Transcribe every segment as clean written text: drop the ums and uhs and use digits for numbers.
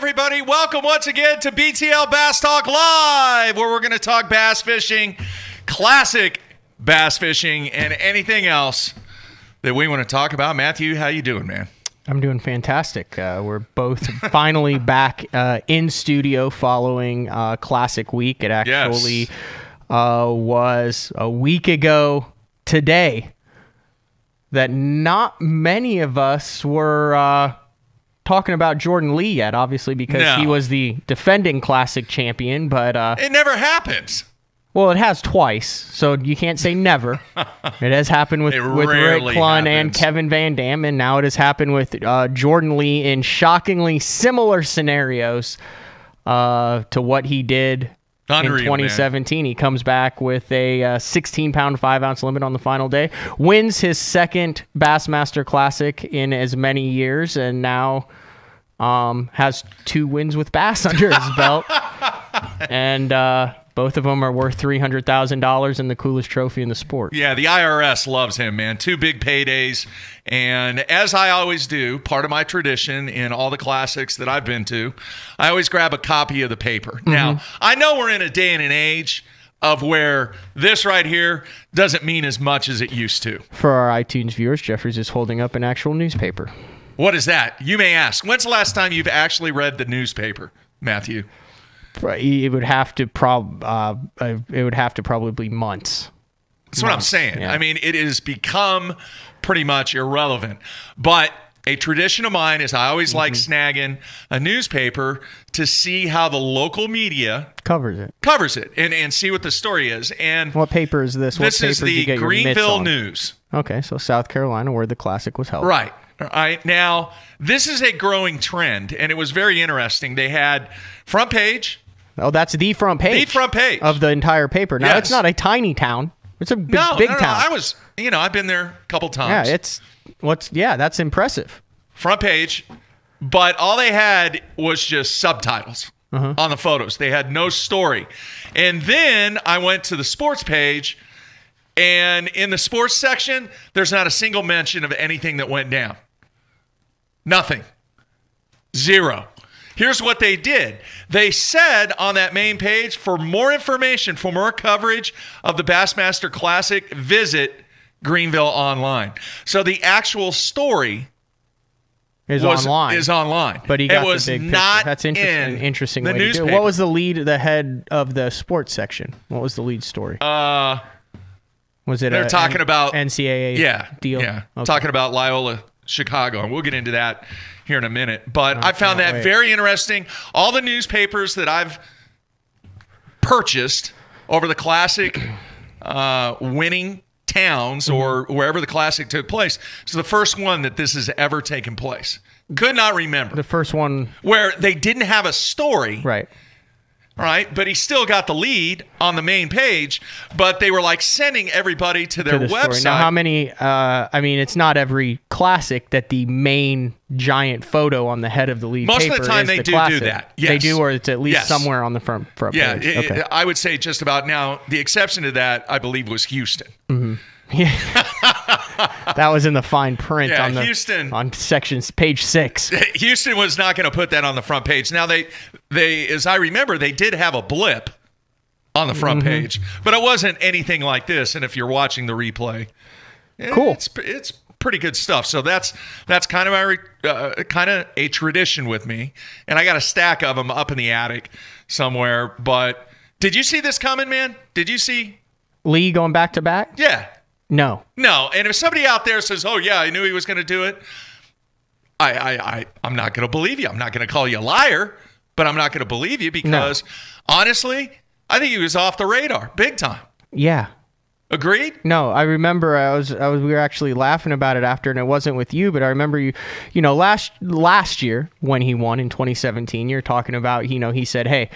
everybody. Welcome once again to BTL Bass Talk Live, where we're going to talk bass fishing, classic bass fishing, and anything else that we want to talk about. Matthew, how you doing, man? I'm doing fantastic. We're both finally back in studio following Classic Week. It actually was a week ago today that not many of us were talking about Jordan Lee yet, obviously, because he was the defending Classic champion. But it never happens. Well, it has twice, so you can't say never. It has happened with Rick Clunn and Kevin Van Dam, and now it has happened with Jordan Lee in shockingly similar scenarios to what he did in 2017. Man. He comes back with a 16-pound, 5-ounce limit on the final day, wins his second Bassmaster Classic in as many years, and now has 2 wins with bass under his belt. And both of them are worth $300,000 and the coolest trophy in the sport. Yeah, the IRS loves him, man. 2 big paydays. And as I always do, part of my tradition in all the classics that I've been to, I always grab a copy of the paper. Mm-hmm. Now, I know we're in a day and an age of where this right here doesn't mean as much as it used to. For our iTunes viewers, Jeffries is holding up an actual newspaper. What is that? You may ask. When's the last time you've actually read the newspaper, Matthew? It would have to probably be months. That's what I'm saying. Yeah. I mean, it has become pretty much irrelevant. But a tradition of mine is I always like snagging a newspaper to see how the local media covers it and see what the story is. And what paper is this? This is the Greenville News. Okay, so South Carolina, where the Classic was held. Right. All right. Now, this is a growing trend, and it was very interesting. They had front page. Oh, that's the front page. The front page of the entire paper. Now, It's not a tiny town. It's a big town. I've been there a couple times. Yeah, that's impressive. Front page, but all they had was just subtitles on the photos. They had no story. And then I went to the sports page, and in the sports section, there's not a single mention of anything that went down. Nothing. Zero. Here's what they did. They said on that main page, for more information, for more coverage of the Bassmaster Classic, visit Greenville Online. So the actual story is online. But he got it was the big not picture. That's interesting. Interesting the way newspaper. To do it. What was the head of the sports section? What was the lead story? Was it they're talking about NCAA deal? Yeah, okay. Talking about Loyola Chicago, and we'll get into that here in a minute. But I found that very interesting. All the newspapers that I've purchased over the Classic winning towns or wherever the Classic took place, it's the first one that this has ever taken place. Could not remember. The first one where they didn't have a story. Right. Right, but he still got the lead on the main page, but they were like sending everybody to their website. Story. Now, how many, it's not every Classic that the main giant photo on the head of the lead paper is the Most of the time they do that. Yes. They do, or it's at least somewhere on the front page. Yeah, I would say just about now. The exception to that, I believe, was Houston. Mm-hmm. Yeah. That was in the fine print on Houston, on sections page 6. Houston was not going to put that on the front page. Now they as I remember, they did have a blip on the front page, but it wasn't anything like this. And if you're watching the replay, cool, it's pretty good stuff. So that's kind of my kind of a tradition with me, and I got a stack of them up in the attic somewhere. But did you see this coming, man? Did you see Lee going back to back? Yeah. No. And if somebody out there says, "Oh yeah, I knew he was going to do it," I'm not going to believe you. I'm not going to call you a liar, but I'm not going to believe you because honestly, I think he was off the radar, big time. Yeah. Agreed? No, I remember we were actually laughing about it after, and it wasn't with you, but I remember you last year when he won in 2017, you're talking about, he said, "Hey,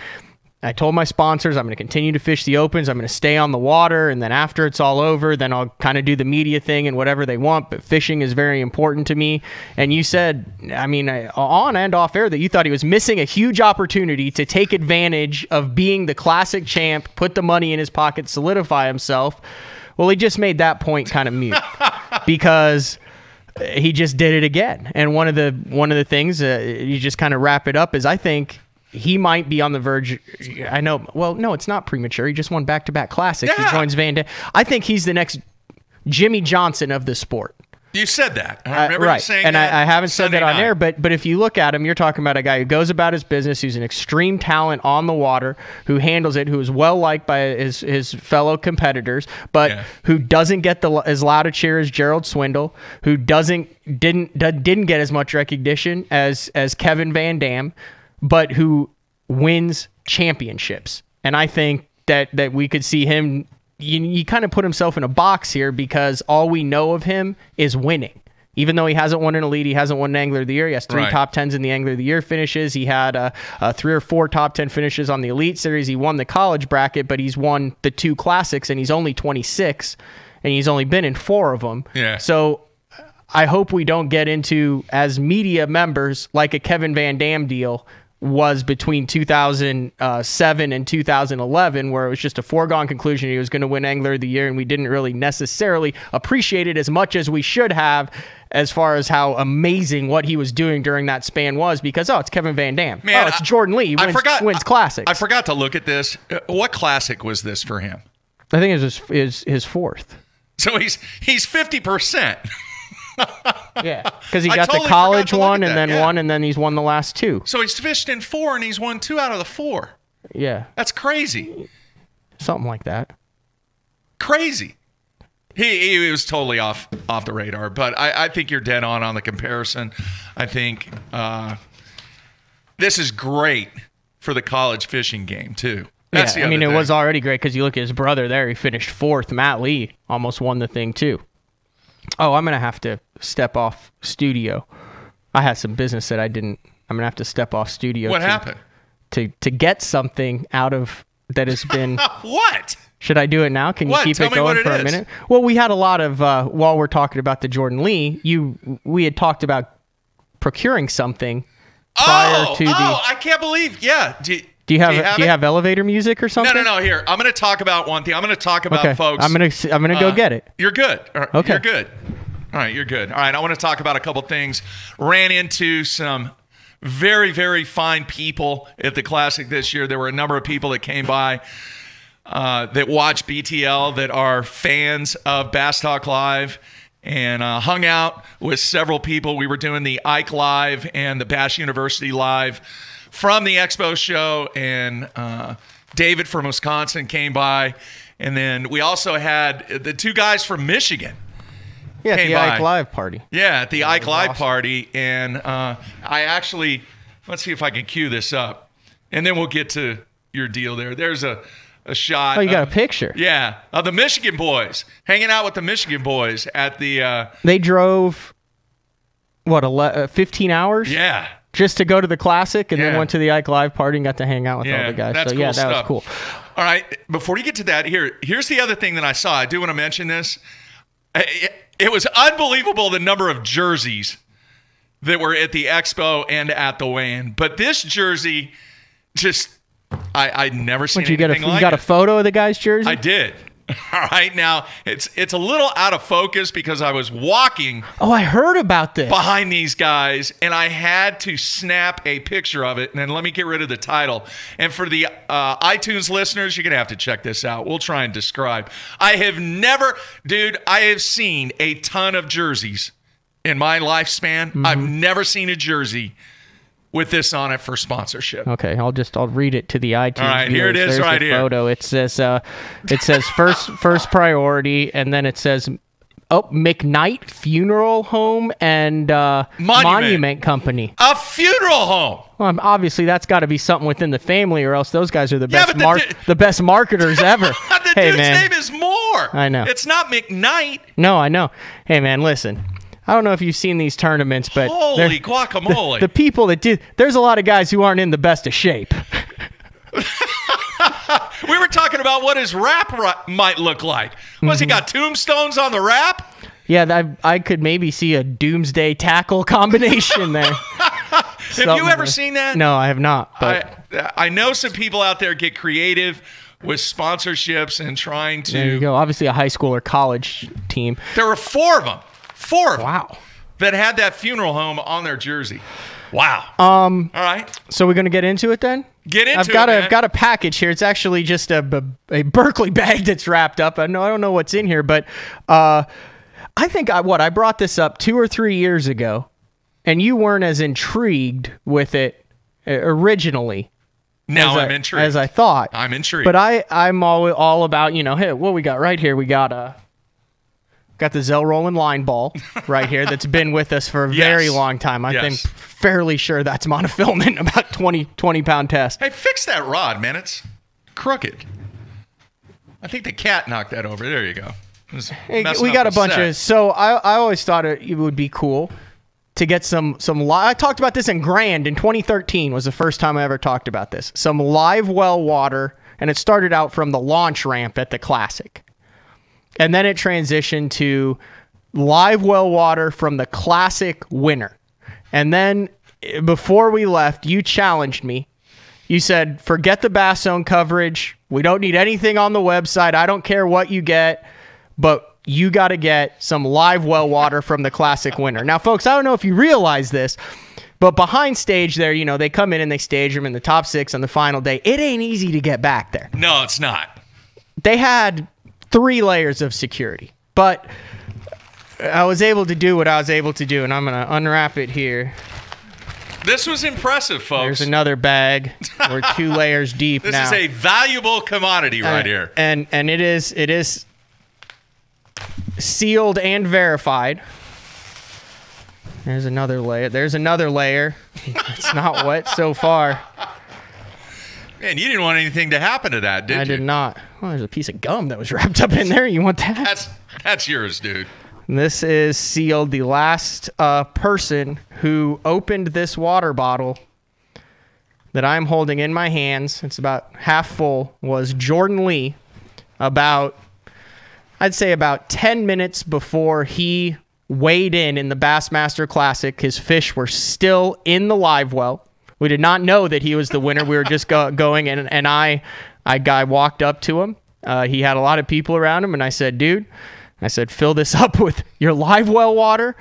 I told my sponsors I'm going to continue to fish the opens. I'm going to stay on the water, and then after it's all over, then I'll kind of do the media thing and whatever they want, but fishing is very important to me." And you said, on and off air, that you thought he was missing a huge opportunity to take advantage of being the Classic champ, put the money in his pocket, solidify himself. Well, he just made that point kind of mute because he just did it again. And one of the things you just kind of wrap it up is I think he might be on the verge. I know. Well, no, it's not premature. He just won back-to-back classics. Yeah. He joins Van Dam. I think he's the next Jimmy Johnson of the sport. You said that. I remember right. you saying and that. I haven't said that on night. air, but if you look at him, you're talking about a guy who goes about his business, who's an extreme talent on the water, who handles it, who is well liked by his fellow competitors, but who doesn't get as loud a cheer as Gerald Swindle, who didn't get as much recognition as Kevin Van Dam, but who wins championships. And I think that we could see him. You kind of put himself in a box here because all we know of him is winning. Even though he hasn't won an Elite, he hasn't won an Angler of the Year. He has 3 top 10s in the Angler of the Year finishes. He had 3 or 4 top 10 finishes on the Elite Series. He won the college bracket, but he's won the 2 classics, and he's only 26, and he's only been in 4 of them. Yeah. So I hope we don't get into, as media members, like a Kevin Van Dam deal was between 2007 and 2011, where it was just a foregone conclusion he was going to win Angler of the Year, and we didn't really necessarily appreciate it as much as we should have as far as how amazing what he was doing during that span was, because, it's Kevin Van Dam. Man, it's Jordan Lee. He wins classics. I forgot to look at this. What classic was this for him? I think it was his 4th. So he's 50%. Yeah, because he got the college one and then one, and then he's won the last 2. So he's fished in 4 and he's won 2 out of the 4. Yeah, that's crazy. Something like that. Crazy. He was totally off the radar, but I think you're dead on the comparison. I think this is great for the college fishing game too. That's the other thing. It was already great because you look at his brother there. He finished 4th. Matt Lee almost won the thing too. Oh, I'm going to have to step off studio. I had some business that I'm going to have to step off studio. What happened? To get something out of that has been... What? Should I do it now? Can you keep it going for a minute? Well, we had a lot of, while we're talking about the Jordan Lee, we had talked about procuring something prior to the... Oh, I can't believe, Do you have elevator music or something? No. Here, I'm going to talk about one thing. I'm going to talk about folks. I'm going to go get it. You're good. Okay. You're good. All right, you're good. All right, I want to talk about a couple things. Ran into some very, very fine people at the Classic this year. There were a number of people that came by that watch BTL that are fans of Bass Talk Live, and hung out with several people. We were doing the Ike Live and the Bass University Live from the Expo show, and David from Wisconsin came by, and then we also had the 2 guys from Michigan. Yeah, at the Ike Live party. Yeah, at the Ike Live party, and I actually, let's see if I can cue this up, and then we'll get to your deal there. There's a shot. Oh, you got a picture? Yeah, of the Michigan boys, hanging out with the Michigan boys at the... They drove, 15 hours? Yeah. Just to go to the Classic, and then went to the Ike Live party and got to hang out with all the guys. That's so, cool that stuff. was cool. All right, before you get to that, here's the other thing that I saw. I do want to mention this. It was unbelievable the number of jerseys that were at the Expo and at the weigh-in. But this jersey, just I'd never seen anything like it. You got a photo of the guy's jersey? I did. All right, now it's a little out of focus because I was walking. Oh, I heard about this. Behind these guys, and I had to snap a picture of it. And then let me get rid of the title. And for the iTunes listeners, you're gonna have to check this out. We'll try and describe. I have seen a ton of jerseys in my lifespan. Mm-hmm. I've never seen a jersey with this on it for sponsorship. Okay, I'll read it to the iTunes. All right, viewers. here it is. There's right the here. Photo. It says first priority, and then it says McKnight Funeral Home and Monument Company. A funeral home. Well, obviously that's got to be something within the family, or else those guys are the best marketers ever. The dude's name is Moore. I know. It's not McKnight. No, I know. Hey man, listen. I don't know if you've seen these tournaments, but holy guacamole. The people that do, there's a lot of guys who aren't in the best of shape. We were talking about what his wrap might look like. He got tombstones on the wrap? Yeah, I could maybe see a doomsday tackle combination there. Have you ever seen that? No, I have not. But I know some people out there get creative with sponsorships and trying to... There you go. Obviously a high school or college team. There were 4 of them. 4 of them. Wow. that had that funeral home on their jersey. Wow. All right. So we're going to get into it then? Get into it, man. I've got a package here. It's actually just a Berkeley bag that's wrapped up. I don't know what's in here, but I think I brought this up 2 or 3 years ago, and you weren't as intrigued with it originally. Now I'm intrigued. As I thought. I'm intrigued. But I'm all about, hey, what we got right here? We got the Zell rolling line ball right here that's been with us for a very long time. I'm fairly sure that's monofilament, about 20-pound test. Hey, fix that rod, man. It's crooked. I think the cat knocked that over. There you go. Hey, we got a bunch of... So I always thought it would be cool to get some I talked about this in Grand in 2013 was the first time I ever talked about this. Some live well water, and it started out from the launch ramp at the Classic. And then it transitioned to live well water from the Classic winner. And then before we left, you challenged me. You said, forget the Bass Zone coverage. We don't need anything on the website. I don't care what you get, but you got to get some live well water from the Classic winner. Now, folks, I don't know if you realize this, but behind stage there, they come in and they stage them in the top 6 on the final day. It ain't easy to get back there. No, it's not. They had 3 layers of security, but I was able to do what I was able to do, and I'm going to unwrap it here. This was impressive, folks. There's another bag. We're 2 layers deep now. This is a valuable commodity right here. And it is sealed and verified. There's another layer. There's another layer. It's not wet so far. Man, you didn't want anything to happen to that, did you? I did not. Well, there's a piece of gum that was wrapped up in there. You want that? That's yours, dude. This is sealed. The last person who opened this water bottle that I'm holding in my hands, it's about half full, was Jordan Lee. I'd say about 10 minutes before he weighed in the Bassmaster Classic. His fish were still in the live well. We did not know that he was the winner. We were just going, and I walked up to him. He had a lot of people around him, and I said, dude, fill this up with your live well water,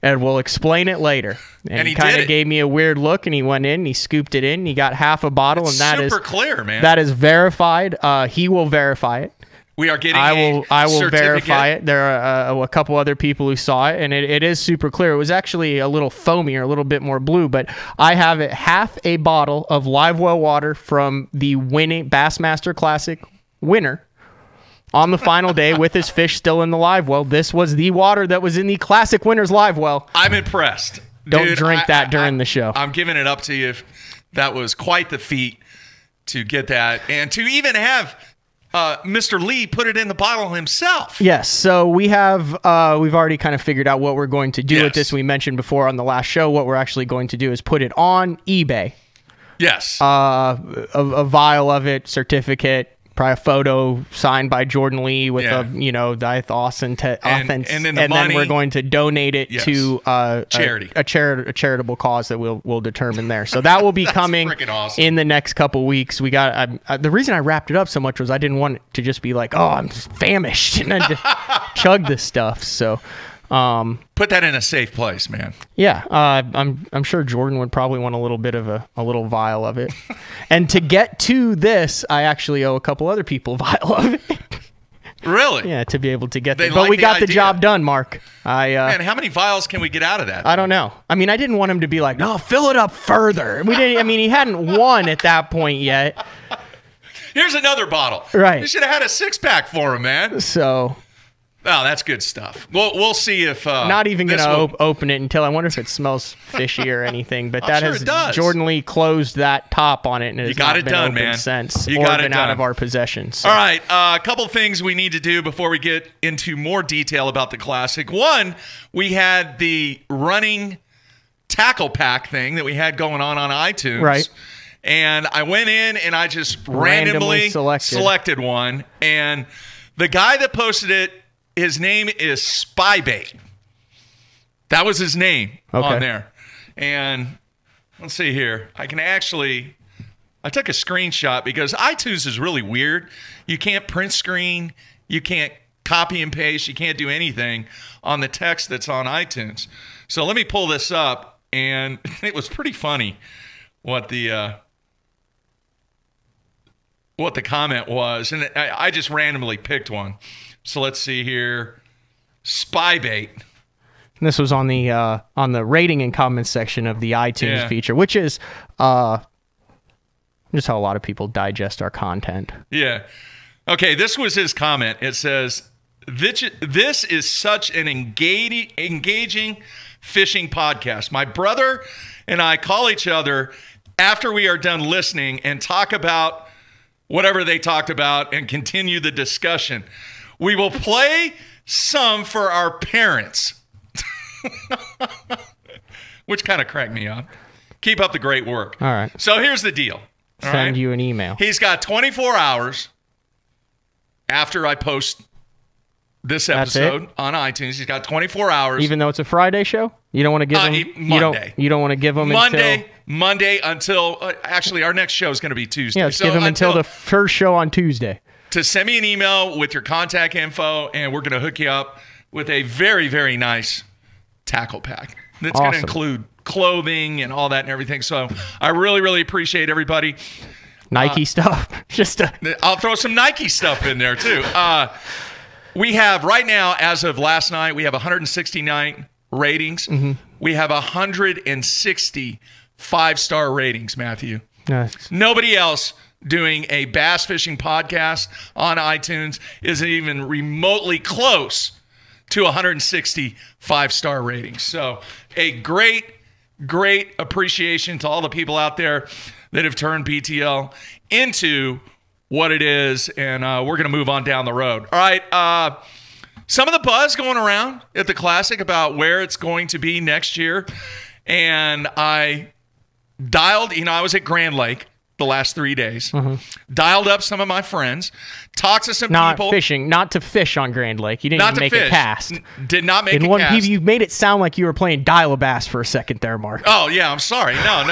and we'll explain it later. And he kind of gave me a weird look, and he went in, and he scooped it in, and he got half a bottle, and that is super clear, man. That is verified. He will verify it. We are getting I will verify it. There are a couple other people who saw it, and it is super clear. It was actually a little foamier, a little bit more blue, but I have it half a bottle of live well water from the winning Bassmaster Classic winner on the final day with his fish still in the live well. This was the water that was in the Classic winner's live well. I'm impressed. Don't drink that during the show. I'm giving it up to you. That was quite the feat to get that, and to even have Mr. Lee put it in the bottle himself. Yes. So we've already kind of figured out what we're going to do with this. We mentioned before on the last show, what we're actually going to do is put it on eBay. Yes. A vial of it, certificate, probably a photo signed by Jordan Lee with and then we're going to donate it to charity, a charitable cause that we'll determine there. So that will be coming awesome. in the next couple weeks. We got the reason I wrapped it up so much was I didn't want it to just be like, oh, I'm just famished and then just chug this stuff. So put that in a safe place, man. Yeah, I'm sure Jordan would probably want a little bit of a little vial of it. And to get to this, I actually owe a couple other people a vial of it. Really? Yeah, to be able to get there. But we got the job done, Mark. Man, how many vials can we get out of that? I don't know. I mean, I didn't want him to be like, no, fill it up further. We didn't. I mean, he hadn't won at that point yet. Here's another bottle. Right. You should have had a 6-pack for him, man. So. Oh, that's good stuff. We'll see if not even gonna open it until I wonder if it smells fishy or anything. But that it does. Jordan Lee closed that top on it, and it has not been opened since. You got it done. Out of our possession. So. All right, a couple things we need to do before we get into more detail about the Classic. One, we had the running tackle pack thing that we had going on iTunes. Right. And I went in and I just randomly selected one, and the guy that posted it. His name is Spybait. That was his name on there. And let's see here. I took a screenshot because iTunes is really weird. You can't print screen. You can't copy and paste. You can't do anything on the text that's on iTunes. So let me pull this up, and it was pretty funny what the comment was, and I just randomly picked one. So let's see here. Spy bait. And this was on the rating and comments section of the iTunes feature, which is just how a lot of people digest our content. Yeah. Okay, this was his comment. It says, this is such an engaging fishing podcast. My brother and I call each other after we are done listening and talk about whatever they talked about and continue the discussion. We will play some for our parents. Which kind of cracked me up. Keep up the great work. All right. So here's the deal. Send you an email. He's got 24 hours after I post this episode on iTunes. He's got 24 hours. Even though it's a Friday show? You don't want to give him Monday. You don't want to give him Monday until actually our next show is going to be Tuesday. Yeah, let's give him until the first show on Tuesday. To send me an email with your contact info, and we're going to hook you up with a very, very nice tackle pack. That's going to include clothing and all that and everything. So I really, really appreciate everybody. Nike stuff. I'll throw some Nike stuff in there too. We have right now, as of last night, we have 169 ratings. Mm-hmm. We have 160 5-star ratings, Matthew. Nice. Nobody else doing a bass fishing podcast on iTunes is even remotely close to 160 5-star ratings. So a great appreciation to all the people out there that have turned BTL into what it is, and we're going to move on down the road. All right, some of the buzz going around at the Classic about where it's going to be next year, and I dialed, I was at Grand Lake the last 3 days, dialed up some of my friends, talked to some people. Not to fish on Grand Lake. You didn't even make a cast. Did not make a cast. You made it sound like you were playing Dial-A-Bass for a second there, Mark. Oh, yeah, I'm sorry. No.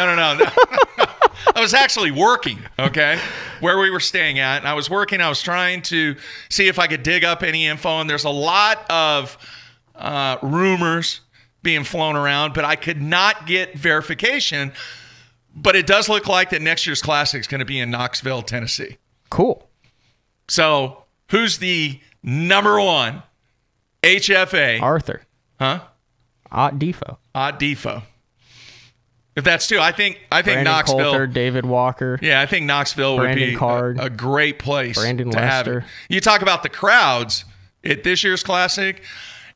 I was actually working, okay, where we were staying at. And I was working. I was trying to see if I could dig up any info. And there's a lot of rumors being flown around, but I could not get verification. But it does look like that next year's Classic is going to be in Knoxville, Tennessee. Cool. So who's the number one HFA? Arthur. Huh? Ott Defo. If that's true, I think Brandon Knoxville. Coulter, David Walker. Yeah, I think Knoxville would be a great place Brandon to Lester. have it. You talk about the crowds at this year's Classic.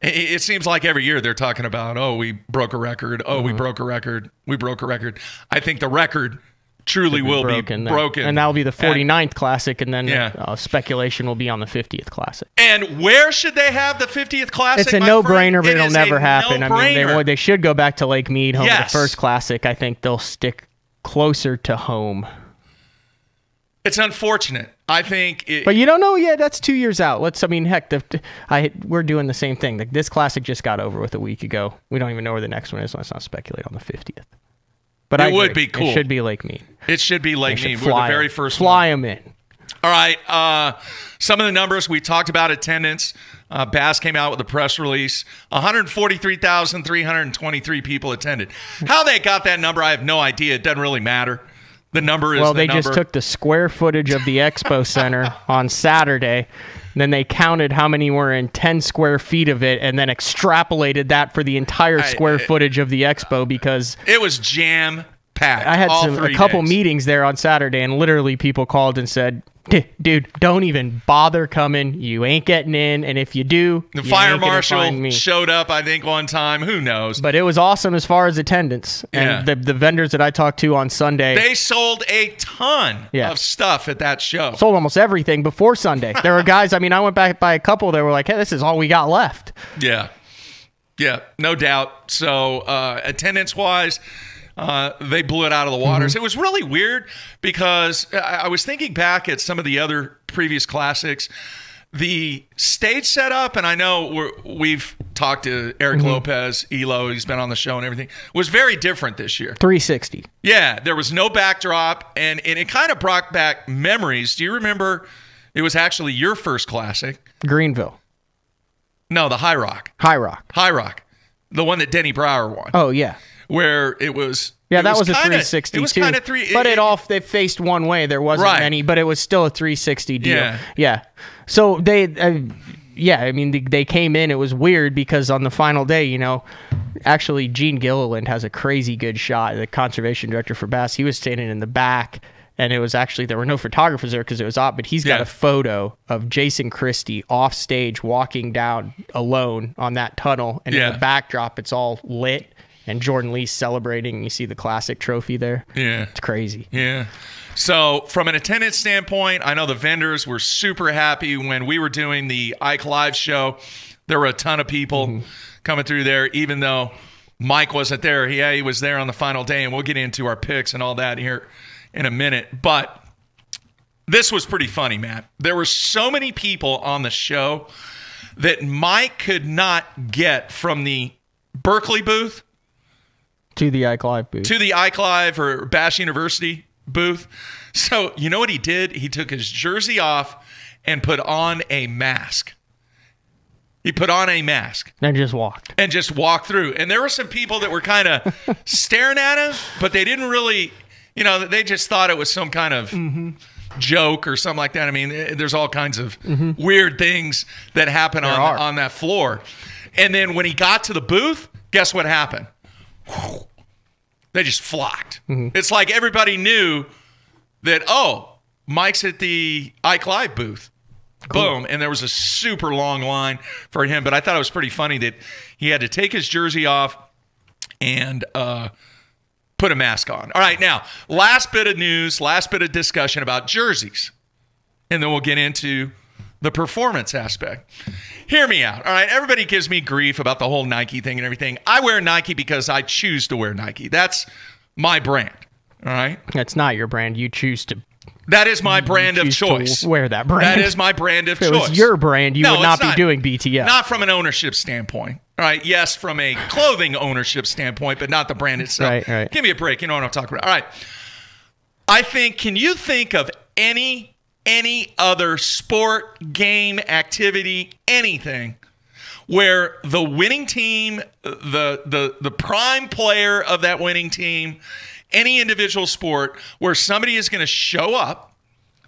It seems like every year they're talking about, we broke a record. We broke a record. We broke a record. I think the record truly will be broken. And that'll be the 49th Classic, and then speculation will be on the 50th Classic. And where should they have the 50th Classic? It's a no-brainer, but it'll never happen. No-brainer. I mean, they should go back to Lake Mead, home of the first Classic. I think they'll stick closer to home. It's unfortunate. I think but you don't know yet. That's 2 years out. Heck, we're doing the same thing. This Classic just got over with a week ago. We don't even know where the next one is. Let's not speculate on the 50th. But it would be cool. It should be Lake Mead. It should be Lake Mead. We're the very first fly them in. All right. Some of the numbers we talked about: attendance. Bass came out with a press release. 143,323 people attended. How they got that number, I have no idea. It doesn't really matter. The number is they just took the square footage of the Expo Center on Saturday. Then they counted how many were in 10 square feet of it and then extrapolated that for the entire square footage of the Expo because it was jam-packed. I had a couple meetings there on Saturday, and literally people called and said, dude, don't even bother coming. You ain't getting in, and if you do, the fire marshal showed up, I think, one time. Who knows? But it was awesome as far as attendance. And the vendors that I talked to on Sunday, they sold a ton of stuff at that show. Sold almost everything before Sunday. There were guys, I went back by a couple that were like, hey, this is all we got left. Yeah, no doubt. So attendance-wise, they blew it out of the waters. It was really weird because I was thinking back at some of the other previous Classics. The stage setup, and I know we've talked to Eric Lopez, Elo, he's been on the show and everything, was very different this year. 360. Yeah, there was no backdrop, and it kind of brought back memories. Do you remember it was actually your first Classic? Greenville. No, the High Rock. High Rock. High Rock. The one that Denny Brower won. Oh, yeah. Where it was... Yeah, that was a 360 It was too. kind of They faced one way. There wasn't any, but it was still a 360 deal. Yeah. So they came in. It was weird because on the final day, actually Gene Gilliland has a crazy good shot. The conservation director for bass, he was standing in the back, and it was actually, there were no photographers there because it was off, but he's got a photo of Jason Christie off stage walking down alone on that tunnel, and in the backdrop, it's all lit. And Jordan Lee's celebrating, and you see the classic trophy there. Yeah. It's crazy. Yeah. So from an attendance standpoint, I know the vendors were super happy when we were doing the Ike Live show. There were a ton of people coming through there, even though Mike wasn't there. Yeah, he was there on the final day, and we'll get into our picks and all that here in a minute. But this was pretty funny, Matt. There were so many people on the show that Mike could not get from the Berkeley booth to the Ike Live booth. To the Ike Live or Bass University booth. So you know what he did? He took his jersey off and put on a mask. He put on a mask. And just walked. And just walked through. And there were some people that were kind of staring at him, but they didn't really, they just thought it was some kind of joke or something like that. I mean, there's all kinds of weird things that happen on that floor. And then when he got to the booth, guess what happened? They just flocked. It's like everybody knew that, Mike's at the Ike Live booth. Cool. Boom. And there was a super long line for him. But I thought it was pretty funny that he had to take his jersey off and put a mask on. All right, now, last bit of news, last bit of discussion about jerseys. And then we'll get into the performance aspect. Hear me out. All right, everybody gives me grief about the whole Nike thing and everything. I wear Nike because I choose to wear Nike. That's my brand. All right? That's not your brand. You choose to. That is my brand of choice. Wear that brand. That is my brand of choice. If it was your brand, you would not be doing BTS. Not from an ownership standpoint. All right, yes, from a clothing ownership standpoint, but not the brand itself. Right. Give me a break. You know what I'm talking about. All right. I think, can you think of any other sport, game, activity, anything where the winning team, the prime player of that winning team, any individual sport where somebody is going to show up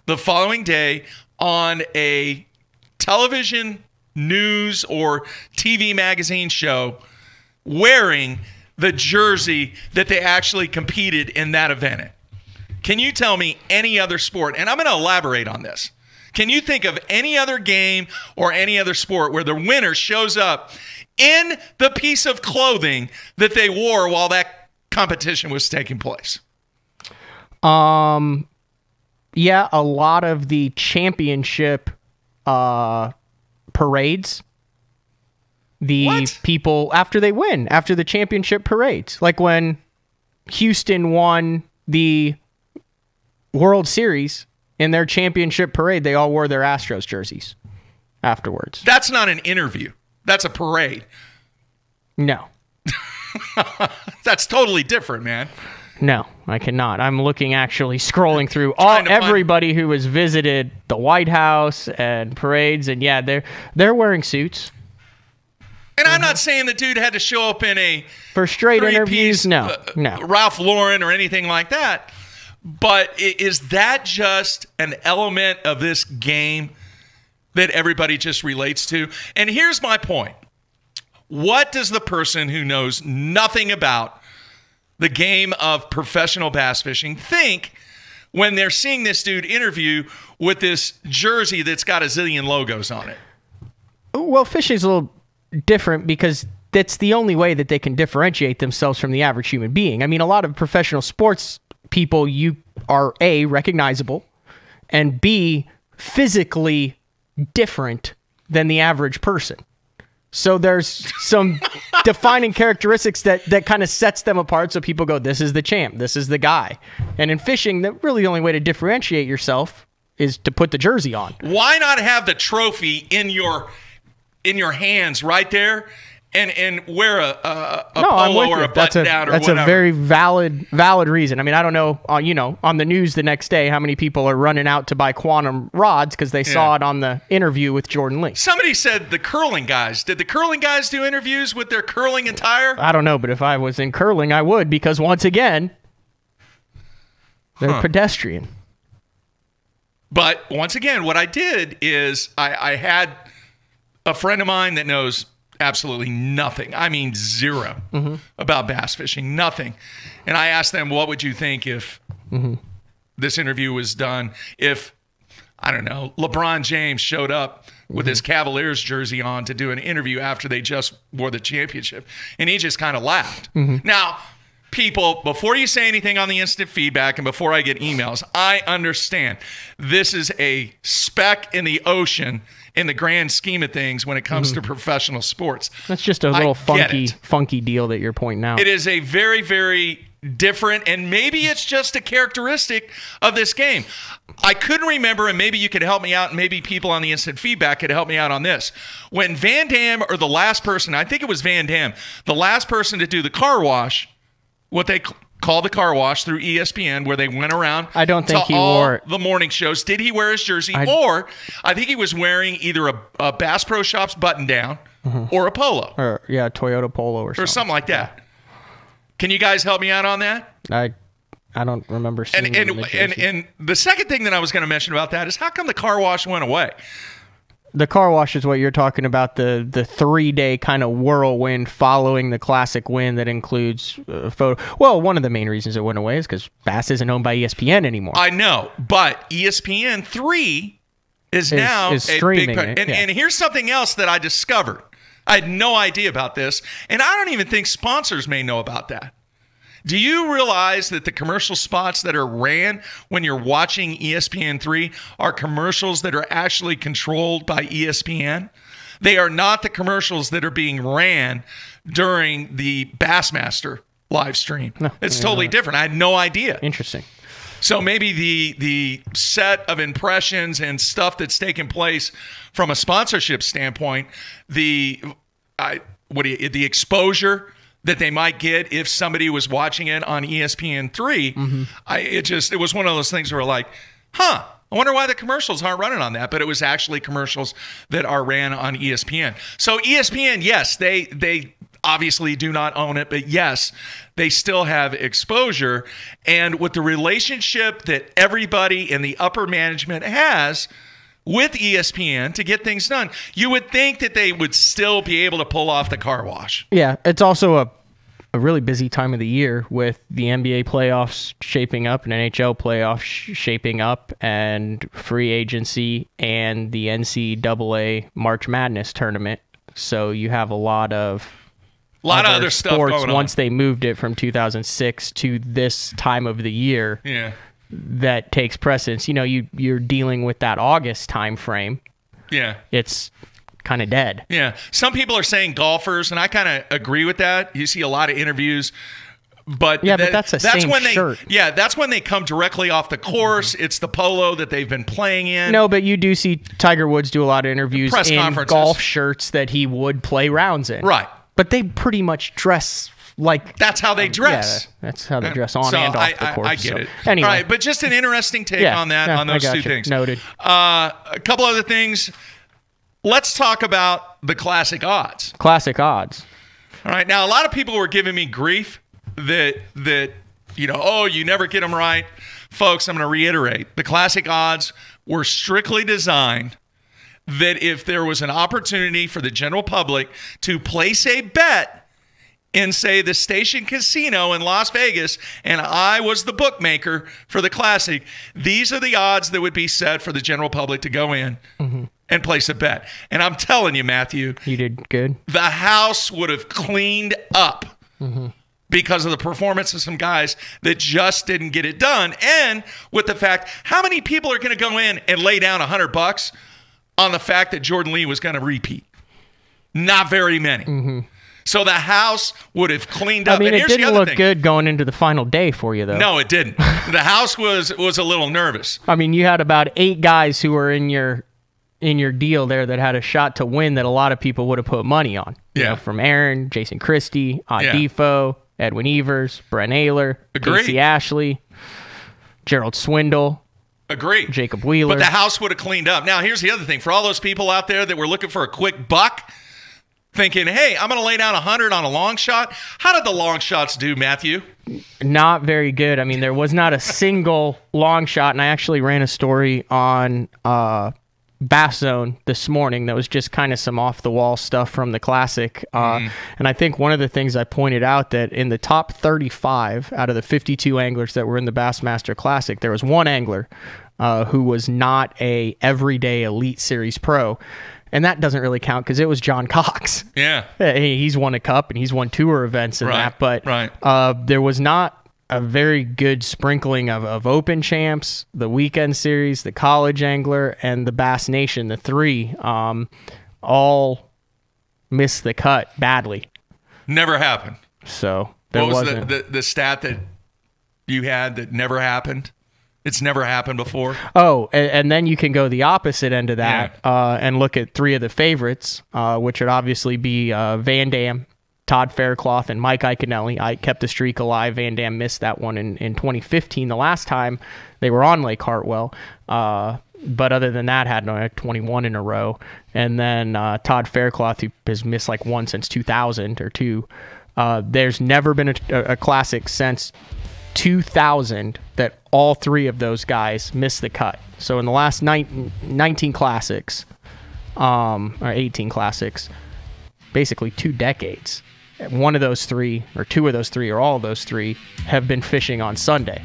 the following day on a television, news, or TV magazine show wearing the jersey that they actually competed in that event in? Can you tell me any other sport? And I'm going to elaborate on this. Can you think of any other game or any other sport where the winner shows up in the piece of clothing that they wore while that competition was taking place? Yeah, a lot of the championship parades. People, after they win, after the championship parades. Like when Houston won the World Series, in their championship parade, they all wore their Astros jerseys afterwards. That's not an interview. That's a parade. No. That's totally different, man. No, I cannot. I'm looking, actually scrolling through everybody who has visited the White House and parades, and yeah, they're wearing suits. And I'm not saying the dude had to show up in a for straight interviews. No. Ralph Lauren or anything like that. But is that just an element of this game that everybody just relates to? And here's my point. What does the person who knows nothing about the game of professional bass fishing think when they're seeing this dude interview with this jersey that's got a zillion logos on it? Well, fishing's a little different because that's the only way that they can differentiate themselves from the average human being. I mean, a lot of professional sports people, you are A, recognizable, and B, physically different than the average person. So there's some defining characteristics that kind of sets them apart, so people go, this is the champ, this is the guy. And in fishing, really the only way to differentiate yourself is to put the jersey on. Why not have the trophy in your hands right there and wear a polo or a button down or that's whatever. A very valid reason. I mean, I don't know, on the news the next day how many people are running out to buy quantum rods because they saw it on the interview with Jordan Lee. Somebody said the curling guys. Did the curling guys do interviews with their curling attire? I don't know, but if I was in curling, I would, because once again, they're pedestrian. But once again, what I did is I had a friend of mine that knows absolutely nothing. I mean, zero about bass fishing, nothing. And I asked them, what would you think if this interview was done? If, I don't know, LeBron James showed up with his Cavaliers jersey on to do an interview after they just won the championship. And he just kind of laughed. Now, people, before you say anything on the instant feedback and before I get emails, I understand this is a speck in the ocean in the grand scheme of things when it comes to professional sports. That's just a little funky deal that you're pointing out. It is a very, very different, and maybe it's just a characteristic of this game. I couldn't remember, and maybe you could help me out, and maybe people on the instant feedback could help me out on this. When Van Damme, or the last person, I think it was Van Damme, the last person to do the car wash, what they call the car wash through ESPN, where they went around I don't think he wore the morning shows. Did he wear his jersey? Or I think he was wearing either a Bass Pro Shops button down or a polo. Or Toyota Polo or something like that. Can you guys help me out on that? I don't remember seeing and the second thing that I was going to mention about that is, how come the car wash went away? The car wash is what you're talking about, the 3-day kind of whirlwind following the Classic win that includes photo. Well, one of the main reasons it went away is because Bass isn't owned by ESPN anymore. I know, but ESPN 3 is now streaming a big part. And here's something else that I discovered. I had no idea about this, and I don't even think sponsors may know about that. Do you realize that the commercial spots that are ran when you're watching ESPN3 are commercials that are actually controlled by ESPN? They are not the commercials that are being ran during the Bassmaster live stream. No, it's totally different. I had no idea. Interesting. So maybe the set of impressions and stuff that's taken place from a sponsorship standpoint, the exposure that they might get if somebody was watching it on ESPN3, it was one of those things where like, I wonder why the commercials aren't running on that, but it was actually commercials that are ran on ESPN. So ESPN, yes, they obviously do not own it, but yes, they still have exposure. And with the relationship that everybody in the upper management has with ESPN to get things done, you would think that they would still be able to pull off the car wash. Yeah, it's also a really busy time of the year with the NBA playoffs shaping up and NHL playoffs shaping up and free agency and the NCAA March Madness tournament. So you have a lot of other stuff going on. Once they moved it from 2006 to this time of the year. Yeah. That takes precedence. You know, you're dealing with that August time frame. Yeah. It's kind of dead. Yeah. Some people are saying golfers, and I kind of agree with that. You see a lot of interviews, but but that's same shirt. Yeah, that's when they come directly off the course. It's the polo that they've been playing in. No, but you do see Tiger Woods do a lot of interviews in golf shirts that he would play rounds in. Right. But they pretty much dress like that's how they dress. Yeah, that's how they dress on and off the course. I get it. Anyway, all right, but just an interesting take on that, on those two things. Noted. A couple other things. Let's talk about the classic odds. Classic odds. All right. Now, a lot of people were giving me grief that you never get them right. Folks, I'm going to reiterate. The classic odds were strictly designed that if there was an opportunity for the general public to place a bet in, say, the Station Casino in Las Vegas, and I was the bookmaker for the Classic, these are the odds that would be set for the general public to go in and place a bet. And I'm telling you, Matthew, you did good. The house would have cleaned up because of the performance of some guys that just didn't get it done. And with the fact, how many people are going to go in and lay down $100 on the fact that Jordan Lee was going to repeat? Not very many. So the house would have cleaned up. I mean, and it didn't look good going into the final day for you, though. No, it didn't. The house was a little nervous. I mean, you had about 8 guys who were in your deal there that had a shot to win that a lot of people would have put money on. You know, from Aaron, Jason Christie, Defoe, Edwin Evers, Brent Ayler, Casey Ashley, Gerald Swindle. Agree. Jacob Wheeler. But the house would have cleaned up. Now, here's the other thing. For all those people out there that were looking for a quick buck, thinking, hey, I'm going to lay down 100 on a long shot. How did the long shots do, Matthew? Not very good. I mean, there was not a single long shot, and I actually ran a story on Bass Zone this morning that was just kind of some off-the-wall stuff from the Classic. And I think one of the things I pointed out that in the top 35 out of the 52 anglers that were in the Bassmaster Classic, there was one angler who was not a everyday Elite Series pro. And that doesn't really count because it was John Cox. Yeah. He's won a cup and he's won tour events and that. But there was not a very good sprinkling of Open Champs, the Weekend Series, the College Angler, and the Bass Nation. The three all missed the cut badly. Never happened. So what was the stat that you had that never happened? It's never happened before. Oh, and then you can go the opposite end of that and look at three of the favorites, which would obviously be Van Dam, Todd Faircloth, and Mike Iaconelli. I kept the streak alive. Van Dam missed that one in 2015, the last time they were on Lake Hartwell. But other than that, had 21 in a row. And then Todd Faircloth, who has missed like one since 2000 or two. There's never been a Classic since 2000 that all three of those guys missed the cut. So in the last 19 Classics, or 18 Classics, basically 2 decades, one of those three, or two of those three, or all of those three have been fishing on Sunday.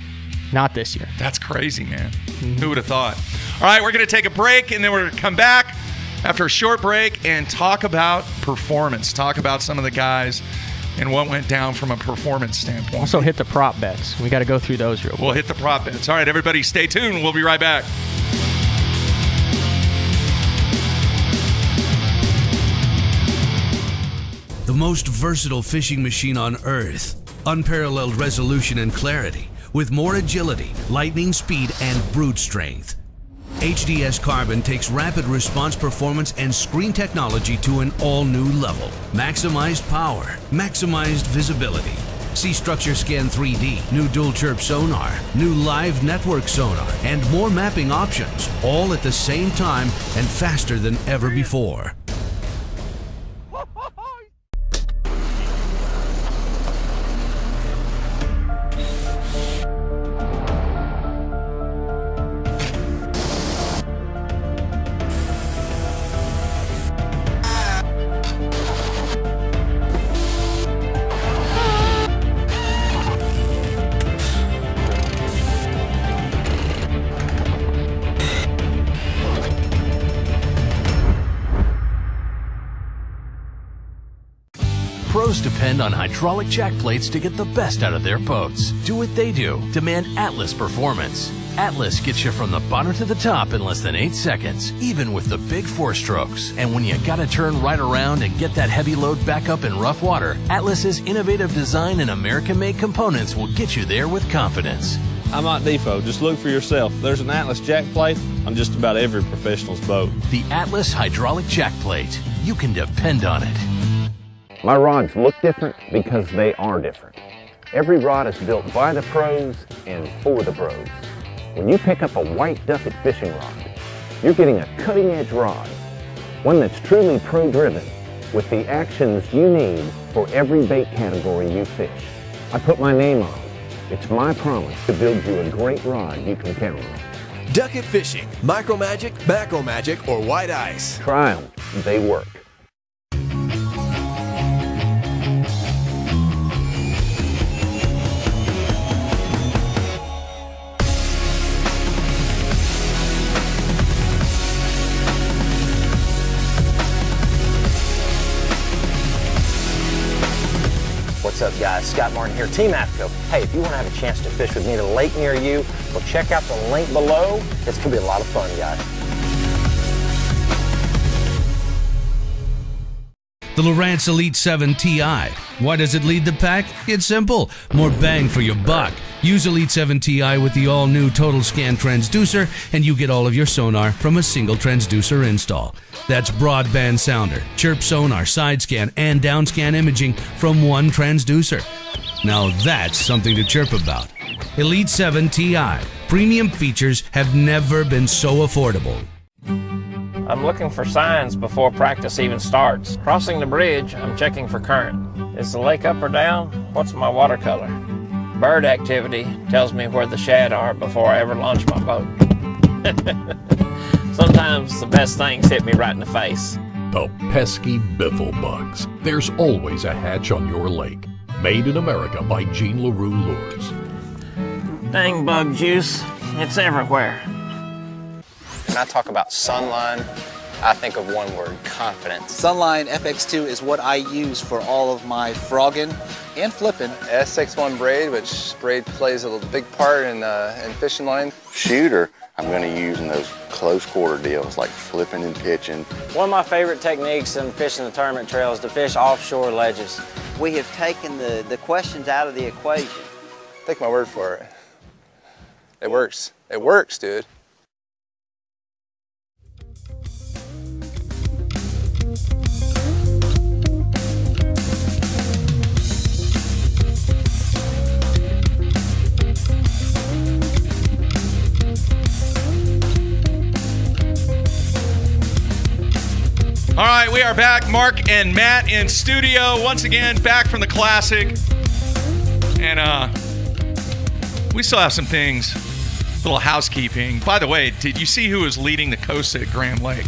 Not this year. That's crazy, man. Who would have thought? All right, we're going to take a break, and then we're going to come back after a short break and talk about performance, talk about some of the guys and what went down from a performance standpoint. Also hit the prop bets. We got to go through those real quick. We'll hit the prop bets. All right, everybody, stay tuned. We'll be right back. The most versatile fishing machine on Earth. Unparalleled resolution and clarity, with more agility, lightning speed, and brute strength. HDS Carbon takes rapid response performance and screen technology to an all-new level. Maximized power, maximized visibility. See Structure Scan 3D, new dual chirp sonar, new live network sonar, and more mapping options, all at the same time and faster than ever before. Pros depend on hydraulic jack plates to get the best out of their boats. Do what they do. Demand Atlas performance. Atlas gets you from the bottom to the top in less than 8 seconds, even with the big 4-strokes. And when you gotta turn right around and get that heavy load back up in rough water, Atlas's innovative design and American-made components will get you there with confidence. I'm not Defoe. Just look for yourself. There's an Atlas jack plate on just about every professional's boat. The Atlas hydraulic jack plate. You can depend on it. My rods look different because they are different. Every rod is built by the pros and for the pros. When you pick up a white Duckett fishing rod, you're getting a cutting-edge rod, one that's truly pro-driven with the actions you need for every bait category you fish. I put my name on it. It's my promise to build you a great rod you can count on. Duckett Fishing, Micro Magic, Macro Magic, or White Ice. Try them. They work. What's up, guys? Scott Martin here, Team AFCO. Hey, if you want to have a chance to fish with me at a lake near you, well, check out the link below. It's going to be a lot of fun, guys. The Lorentz Elite 7 Ti. Why does it lead the pack? It's simple. More bang for your buck. Use Elite 7 Ti with the all-new Total Scan transducer, and you get all of your sonar from a single transducer install. That's broadband sounder, chirp sonar, side scan, and down scan imaging from one transducer. Now that's something to chirp about. Elite 7 Ti. Premium features have never been so affordable. I'm looking for signs before practice even starts. Crossing the bridge, I'm checking for current. Is the lake up or down? What's my watercolor? Bird activity tells me where the shad are before I ever launch my boat. Sometimes the best things hit me right in the face. The pesky biffle bugs. There's always a hatch on your lake. Made in America by Jean LaRue Lures. Dang bug juice, it's everywhere. When I talk about Sunline, I think of one word: confidence. Sunline FX2 is what I use for all of my frogging and flipping. SX1 braid, which braid plays a big part in fishing line. Shooter, I'm going to use in those close quarter deals like flipping and pitching. One of my favorite techniques in fishing the tournament trail is to fish offshore ledges. We have taken the questions out of the equation. Take my word for it. It works. It works, dude. All right, we are back. Mark and Matt in studio once again, back from the Classic. And we still have some things, a little housekeeping. By the way, did you see who was leading the Costa at Grand Lake?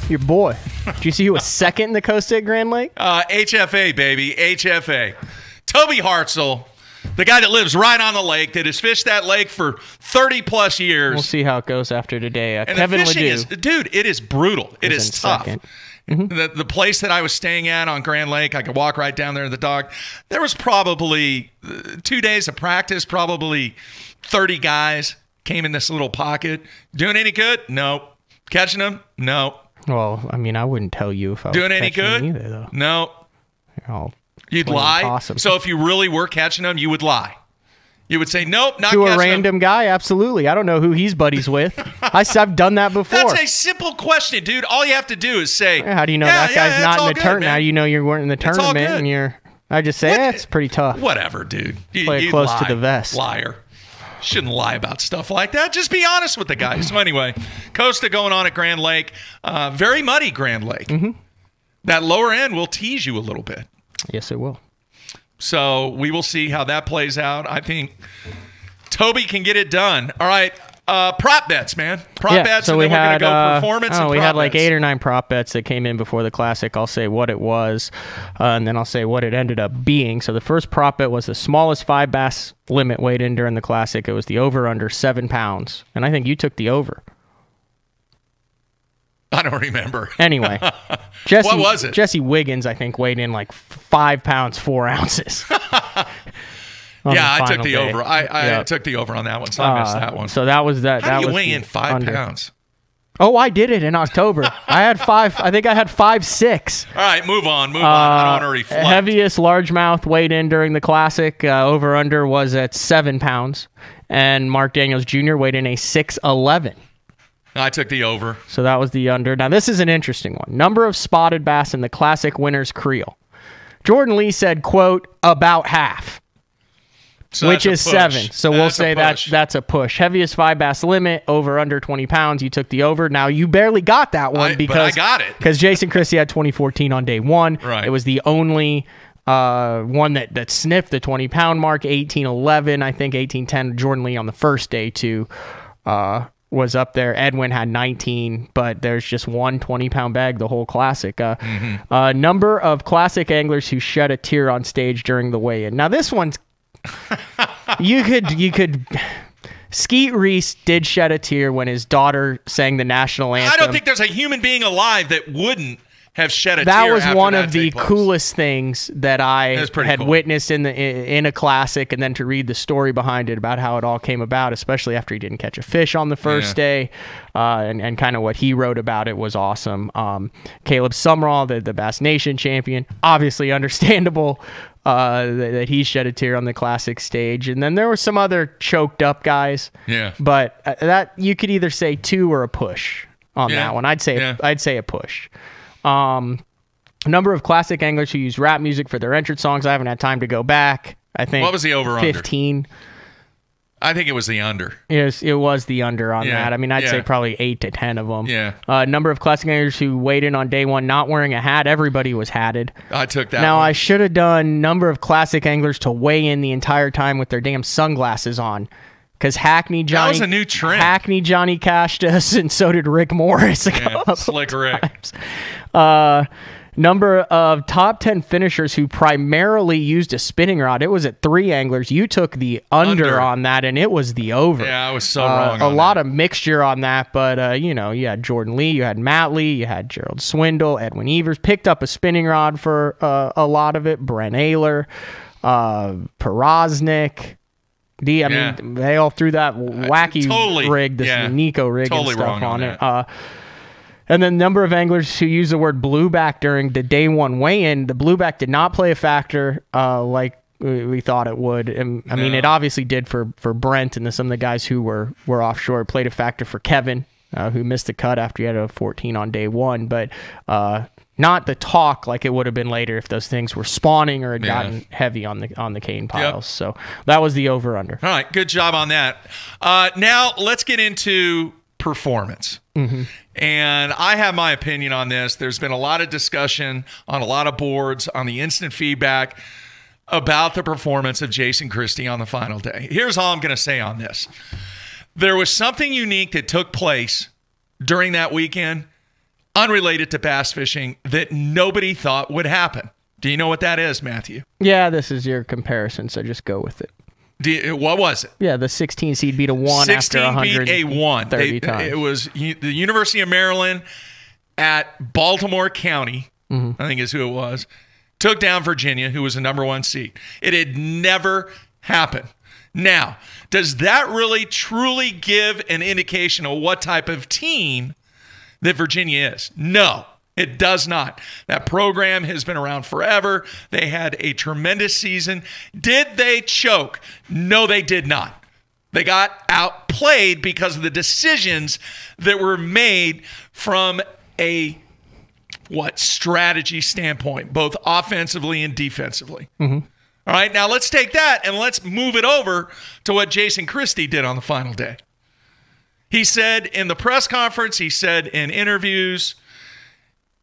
Your boy. Did you see who was second in the Costa at Grand Lake? HFA, baby, HFA. Toby Hartzell, the guy that lives right on the lake, that has fished that lake for 30-plus years. We'll see how it goes after today. And Kevin the fishing Ledoux. dude, it is brutal. It is tough. Mm-hmm. The place that I was staying at on Grand Lake, I could walk right down there to the dock. There was probably 2 days of practice, probably 30 guys came in this little pocket. Doing any good? No. Catching them? No. Well, I mean, I wouldn't tell you if I was doing any good? Either, though. No. You'd lie? Awesome. So if you really were catching them, you would lie. You would say, nope, not to catching a random guy? Absolutely. I don't know who he's buddies with. I've done that before. That's a simple question, dude. All you have to do is say, how do you know that guy's not in the tournament? How do you know you weren't in the tournament? And I just say, it's pretty tough. Whatever, dude. Play it close to the vest. Liar. Shouldn't lie about stuff like that. Just be honest with the guy. So anyway, Costa going on at Grand Lake. Very muddy Grand Lake. Mm-hmm. That lower end will tease you a little bit. Yes, it will. So we will see how that plays out. I think Toby can get it done. All right. Prop bets, man. Prop bets, so and then we're going to go performance and we prop had like bets. 8 or 9 prop bets that came in before the Classic. I'll say what it was, and then I'll say what it ended up being. So the first prop bet was the smallest 5 bass limit weighed in during the Classic. It was the over-under 7 pounds, and I think you took the over. I don't remember. Anyway, Jesse, what was it? Jesse Wiggins, I think, weighed in like 5 pounds 4 ounces. Yeah, I took the over. I took the over on that one, so I missed that one. So that was that. How that do you was weigh in 5 pounds? Oh, I did it in October. I had 5. I think I had 5.6. All right, move on. I don't want to reflect. Heaviest largemouth weighed in during the Classic. Over under was at 7 pounds, and Mark Daniels Jr. weighed in a 6'11". I took the over. So that was the under. Now, this is an interesting one. Number of spotted bass in the Classic Winners Creel. Jordan Lee said, quote, about half, so which is 7. So we'll say that's a push. Heaviest 5 bass limit, over under 20 pounds. You took the over. Now, you barely got that one but I got it. Because Jason Christie had 2014 on day 1. Right. It was the only one that sniffed the 20-pound mark, 1811, I think 1810. Jordan Lee on the first day, too. Was up there. Edwin had 19, but there's just one 20-pound bag the whole Classic. Number of Classic anglers who shed a tear on stage during the weigh-in. Now this one's you could Skeet Reese did shed a tear when his daughter sang the national anthem. I don't think there's a human being alive that wouldn't have shed a tear. That was after one that of the take place. coolest things that I had cool. witnessed in a classic, and then to read the story behind it about how it all came about, especially after he didn't catch a fish on the first day, and kind of what he wrote about it was awesome. Caleb Sumrall, the Bass Nation champion, obviously understandable that he shed a tear on the classic stage. And then there were some other choked up guys. Yeah. But that you could either say 2 or a push on that one. I'd say a push. Number of classic anglers who use rap music for their entrance songs. I haven't had time to go back. I think what was the over 15. I think it was the under. Yes, it was the under on that. I mean, I'd say probably 8 to 10 of them. Yeah. Number of classic anglers who weighed in on day one not wearing a hat. Everybody was hatted. I took that. Now, one. I should have done number of classic anglers to weigh in the entire time with their damn sunglasses on. Because Hackney Johnny... That was a new trend. Hackney Johnny cashed us, and so did Rick Morris. Slick Rick. Number of top 10 finishers who primarily used a spinning rod. It was at 3 anglers. You took the under on that, and it was the over. Yeah, I was so wrong a on lot of mixture on that, but, you had Jordan Lee, you had Matt Lee, you had Gerald Swindle, Edwin Evers. Picked up a spinning rod for a lot of it. Brent Ayler, Porosnik. I mean, they all threw that wacky rig, this Nico rig and stuff on it. And then number of anglers who use the word blueback during the day one weigh-in. The blueback did not play a factor like we thought it would. And, I mean, it obviously did for Brent and some of the guys who were offshore. It played a factor for Kevin, who missed the cut after he had a 14 on day one. But not the talk like it would have been later if those things were spawning or had gotten heavy on the cane piles. So that was the over-under. All right, good job on that. Now let's get into performance. Mm-hmm. And I have my opinion on this. There's been a lot of discussion on a lot of boards on the instant feedback about the performance of Jason Christie on the final day. Here's all I'm going to say on this. There was something unique that took place during that weekend, unrelated to bass fishing, that nobody thought would happen. Do you know what that is, Matthew? Yeah, this is your comparison, so just go with it. What was it? Yeah, the 16 seed beat a 1 after 100. 16 beat a 1. 30 times. It was the University of Maryland at Baltimore County, I think is who it was, took down Virginia, who was the number 1 seed. It had never happened. Now, does that really truly give an indication of what type of team that Virginia is? No. It does not. That program has been around forever. They had a tremendous season. Did they choke? No, they did not. They got outplayed because of the decisions that were made from a strategy standpoint, both offensively and defensively. Mm-hmm. All right, now let's take that and let's move it over to what Jason Christie did on the final day. He said in the press conference, he said in interviews,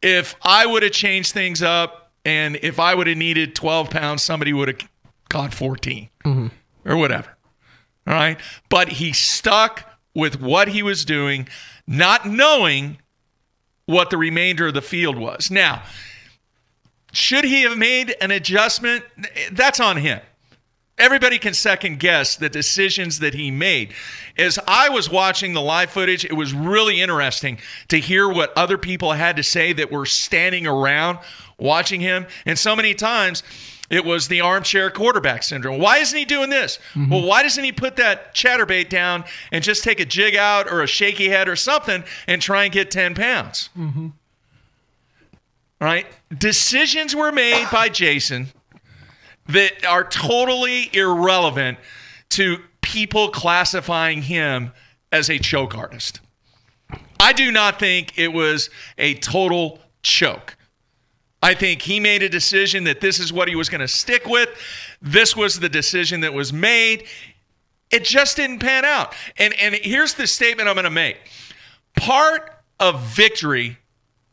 if I would have changed things up and if I would have needed 12 pounds, somebody would have caught 14 or whatever. All right. But he stuck with what he was doing, not knowing what the remainder of the field was. Now, should he have made an adjustment? That's on him. Everybody can second guess the decisions that he made. As I was watching the live footage, it was really interesting to hear what other people had to say that were standing around watching him. And so many times it was the armchair quarterback syndrome. Why isn't he doing this? Well, why doesn't he put that chatterbait down and just take a jig out or a shaky head or something and try and get 10 pounds? All right? Decisions were made by Jason that are totally irrelevant to people classifying him as a choke artist. I do not think it was a total choke. I think he made a decision that this is what he was going to stick with. This was the decision that was made. It just didn't pan out. And here's the statement I'm going to make. Part of victory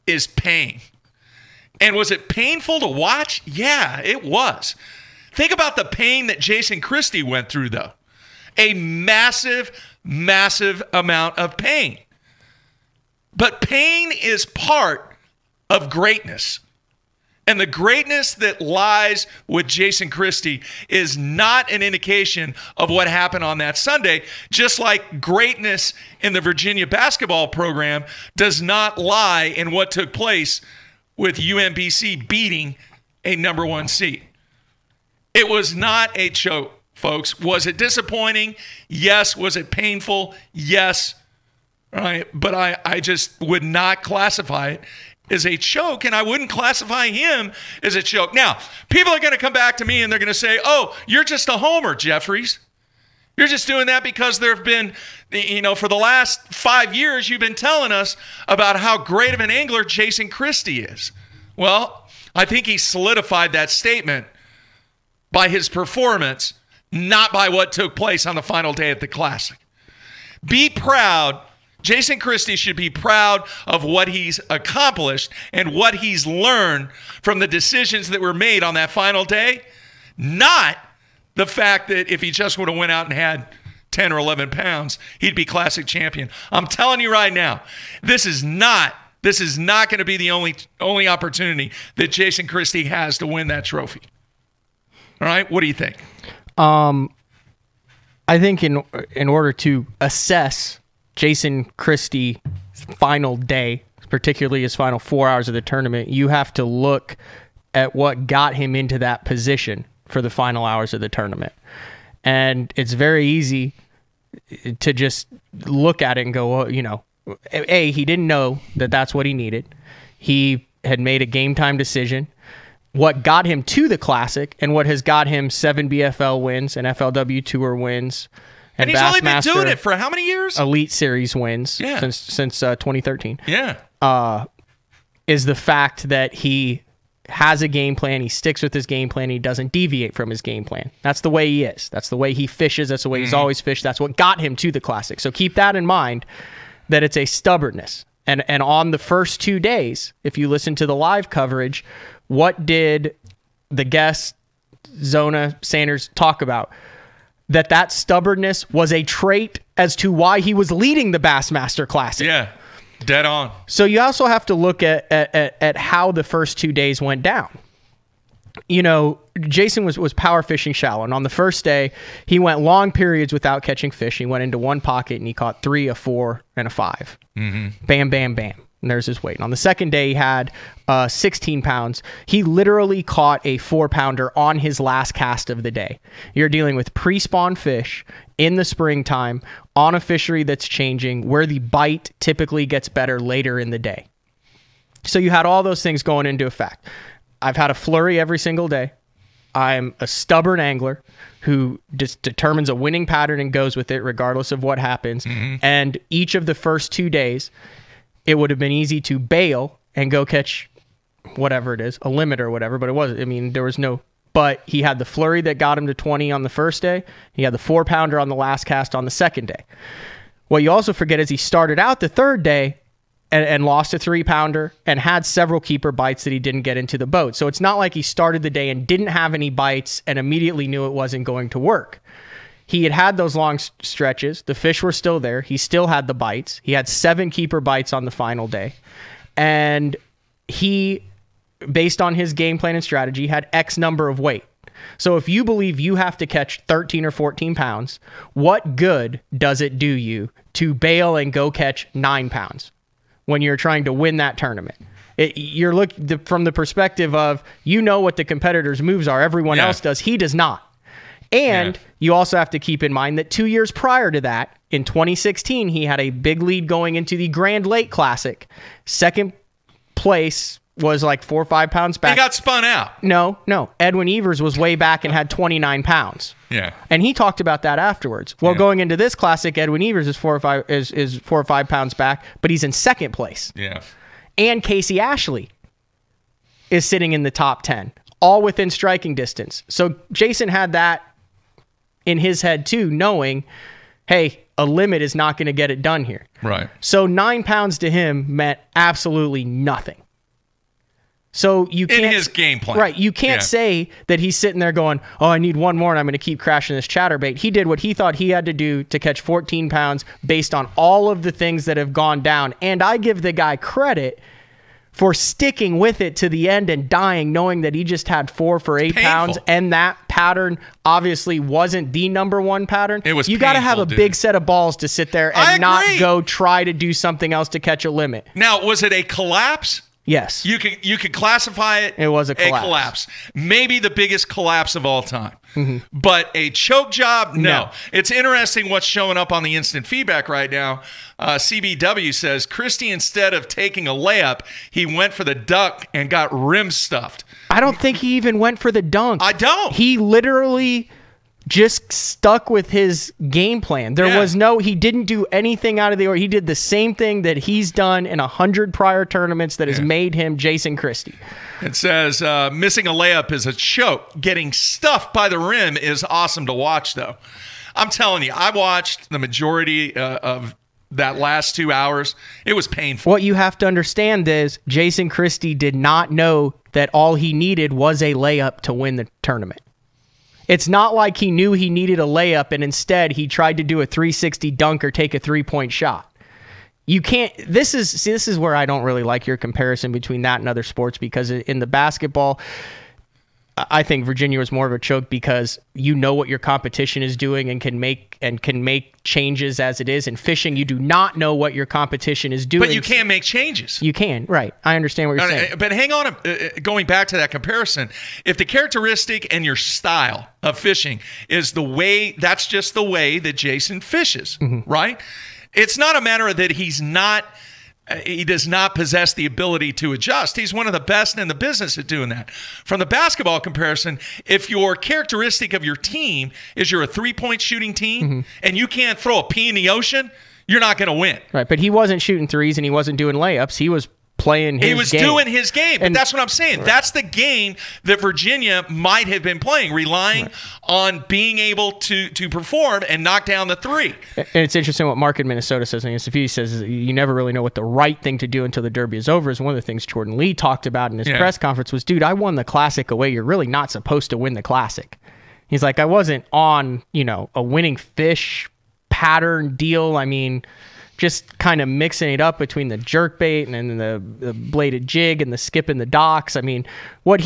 is pain. And was it painful to watch? Yeah, it was. Think about the pain that Jason Christie went through, though. A massive, massive amount of pain. But pain is part of greatness. And the greatness that lies with Jason Christie is not an indication of what happened on that Sunday, just like greatness in the Virginia basketball program does not lie in what took place with UMBC beating a number 1 seed. It was not a choke, folks. Was it disappointing? Yes. Was it painful? Yes. Right. But I just would not classify it as a choke, and I wouldn't classify him as a choke. Now, people are going to come back to me and they're going to say, oh, you're just a homer, Jeffries. You're just doing that because there have been, for the last 5 years, you've been telling us about how great of an angler Jason Christie is. Well, I think he solidified that statement by his performance, not by what took place on the final day at the Classic. Be proud. Jason Christie should be proud of what he's accomplished and what he's learned from the decisions that were made on that final day, not the fact that if he just would have went out and had 10 or 11 pounds, he'd be Classic champion. I'm telling you right now, this is not going to be the only opportunity that Jason Christie has to win that trophy. All right, what do you think? I think in order to assess Jason Christie's final day, particularly his final 4 hours of the tournament, you have to look at what got him into that position for the final hours of the tournament. And it's very easy to just look at it and go, well, A, he didn't know that that's what he needed. He had made a game time decision. What got him to the Classic and what has got him 7 BFL wins and FLW Tour wins and he's only been doing it for how many years? Elite Series wins since 2013. Yeah. Is the fact that he has a game plan, he sticks with his game plan, he doesn't deviate from his game plan. That's the way he is. That's the way he fishes. That's the way he's always fished. That's what got him to the Classic. So keep that in mind, that it's a stubbornness. And on the first 2 days, if you listen to the live coverage, what did the guest, Zona Sanders, talk about? That stubbornness was a trait as to why he was leading the Bassmaster Classic. Yeah, dead on. So you also have to look at how the first 2 days went down. Jason was power fishing shallow, and on the first day, he went long periods without catching fish. He went into one pocket, and he caught 3, a 4, and a 5. Mm-hmm. Bam, bam, bam. And there's his weight. And on the second day, he had 16 pounds. He literally caught a 4-pounder on his last cast of the day. You're dealing with pre-spawn fish in the springtime on a fishery that's changing, where the bite typically gets better later in the day. So you had all those things going into effect. I've had a flurry every single day. I'm a stubborn angler who just determines a winning pattern and goes with it regardless of what happens. Mm-hmm. And each of the first 2 days, it would have been easy to bail and go catch whatever it is, a limit or whatever, but it wasn't. I mean, there was no, but he had the flurry that got him to 20 on the first day. He had the 4-pounder on the last cast on the second day. What you also forget is he started out the third day and lost a 3-pounder and had several keeper bites that he didn't get into the boat. So it's not like he started the day and didn't have any bites and immediately knew it wasn't going to work. He had those long stretches. The fish were still there. He still had the bites. He had 7 keeper bites on the final day. And he, based on his game plan and strategy, had X number of weight. So if you believe you have to catch 13 or 14 pounds, what good does it do you to bail and go catch 9 pounds when you're trying to win that tournament? You're looking from the perspective of, what the competitor's moves are. Everyone else does. He does not. And you also have to keep in mind that 2 years prior to that, in 2016, he had a big lead going into the Grand Lake Classic. Second place was like 4 or 5 pounds back. He got spun out. No. Edwin Evers was way back and had 29 pounds. Yeah. And he talked about that afterwards. Well, going into this Classic, Edwin Evers is 4 or 5 pounds back, but he's in second place. Yeah. And Casey Ashley is sitting in the top 10, all within striking distance. So Jason had that in his head too, knowing, hey, a limit is not going to get it done here. Right. So 9 pounds to him meant absolutely nothing. So you can't, in his game plan. Right. You can't say that he's sitting there going, oh, I need one more and I'm going to keep crashing this chatterbait. He did what he thought he had to do to catch 14 pounds based on all of the things that have gone down. And I give the guy credit for sticking with it to the end and dying, knowing that he just had 4 for 8 pounds, and that pattern obviously wasn't the number one pattern. It was. You got to have a big set of balls to sit there and not go try to do something else to catch a limit. Now, was it a collapse Yes. You could classify it. It was a collapse. Maybe the biggest collapse of all time. But a choke job, no. It's interesting what's showing up on the instant feedback right now. CBW says Christie, instead of taking a layup, he went for the dunk and got rim stuffed. I don't think he even went for the dunk. I don't. He literally just stuck with his game plan. There was he didn't do anything out of the ordinary. He did the same thing that he's done in 100 prior tournaments that has made him Jason Christie. It says, missing a layup is a choke. Getting stuffed by the rim is awesome to watch, though. I'm telling you, I watched the majority of that last 2 hours. It was painful. What you have to understand is Jason Christie did not know that all he needed was a layup to win the tournament. It's not like he knew he needed a layup and instead he tried to do a 360 dunk or take a three-point shot. You can't. This is where I don't really like your comparison between that and other sports, because in the basketball, I think Virginia was more of a choke because you know what your competition is doing and can make changes as it is. In fishing, you do not know what your competition is doing. But you can make changes. You can, right. I understand what you're saying. But hang on, going back to that comparison, if the characteristic and your style of fishing is the way, that's just the way that Jason fishes, right? It's not a matter of that he does not possess the ability to adjust. He's one of the best in the business at doing that. From the basketball comparison, if your characteristic of your team is you're a three-point shooting team and you can't throw a pea in the ocean, you're not going to win. Right, but he wasn't shooting threes and he wasn't doing layups. He was playing his game. He was doing his game, but that's what I'm saying. Right. That's the game that Virginia might have been playing, relying on being able to perform and knock down the three. And it's interesting what Mark in Minnesota says. He says you never really know what the right thing to do until the Derby is over. Is one of the things Jordan Lee talked about in his press conference was, dude, I won the Classic away. You're really not supposed to win the Classic. He's like, I wasn't on, a winning fish pattern deal. I mean, just kind of mixing it up between the jerkbait and then the bladed jig and the skip in the docks. I mean, what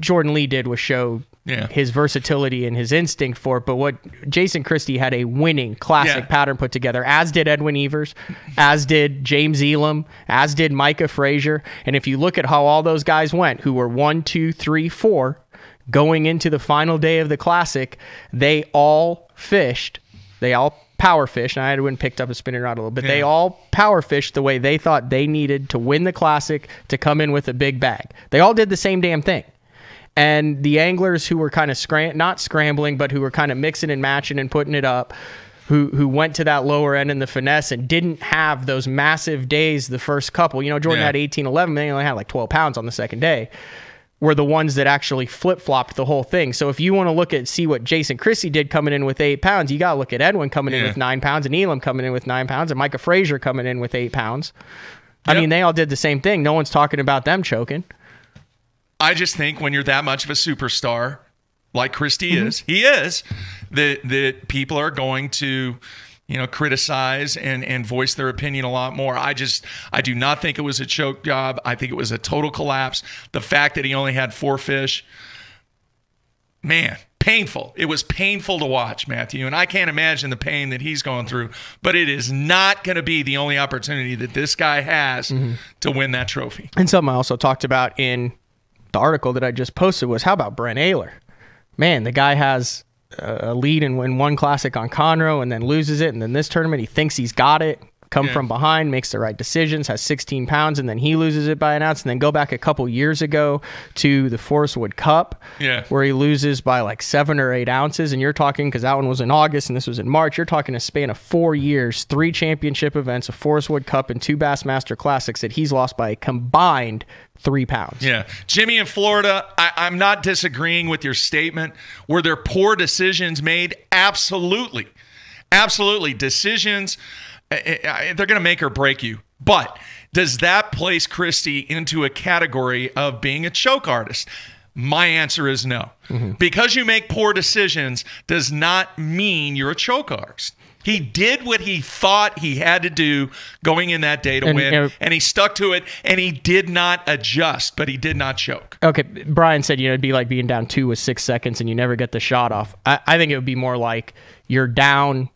Jordan Lee did was show his versatility and his instinct for it. But what Jason Christie had a winning classic pattern put together, as did Edwin Evers, as did James Elam, as did Micah Frazier. And if you look at how all those guys went, who were 1, 2, 3, 4, going into the final day of the Classic, they all fished. They all power fish, and Edwin picked up a spinning rod a little bit. They all power fished the way they thought they needed to win the Classic, to come in with a big bag. They all did the same damn thing. And the anglers who were kind of not scrambling, but who were kind of mixing and matching and putting it up, who went to that lower end in the finesse and didn't have those massive days the first couple. Jordan had 18-11, they only had like 12 pounds on the second day, were the ones that actually flip-flopped the whole thing. So if you want to see what Jason Christie did coming in with 8 pounds, you got to look at Edwin coming in with 9 pounds and Elam coming in with 9 pounds and Micah Frazier coming in with 8 pounds. I mean, they all did the same thing. No one's talking about them choking. I just think when you're that much of a superstar, like Christie is, he is, that people are going to criticize and voice their opinion a lot more. I do not think it was a choke job. I think it was a total collapse. The fact that he only had 4 fish, man, painful. It was painful to watch, Matthew, and I can't imagine the pain that he's going through, but it is not going to be the only opportunity that this guy has to win that trophy. And something I also talked about in the article that I just posted was, how about Brent Ehrler? Man, the guy has a lead and win one Classic on Conroe and then loses it, and then this tournament he thinks he's got it, come from behind, makes the right decisions, has 16 pounds, and then he loses it by an ounce. And then go back a couple years ago to the Forest Wood Cup, where he loses by like 7 or 8 ounces. And you're talking, because that one was in August and this was in March, you're talking a span of 4 years, 3 championship events, a Forest Wood Cup, and 2 Bassmaster Classics that he's lost by a combined 3 pounds. Jimmy in Florida, I'm not disagreeing with your statement. Were there poor decisions made? Absolutely. Decisions, they're going to make or break you. But does that place Christie into a category of being a choke artist? My answer is no. Because you make poor decisions does not mean you're a choke artist. He did what he thought he had to do going in that day to win, and he stuck to it, and he did not adjust, but he did not choke. Okay, Brian said, it'd be like being down 2 with 6 seconds and you never get the shot off. I think it would be more like you're down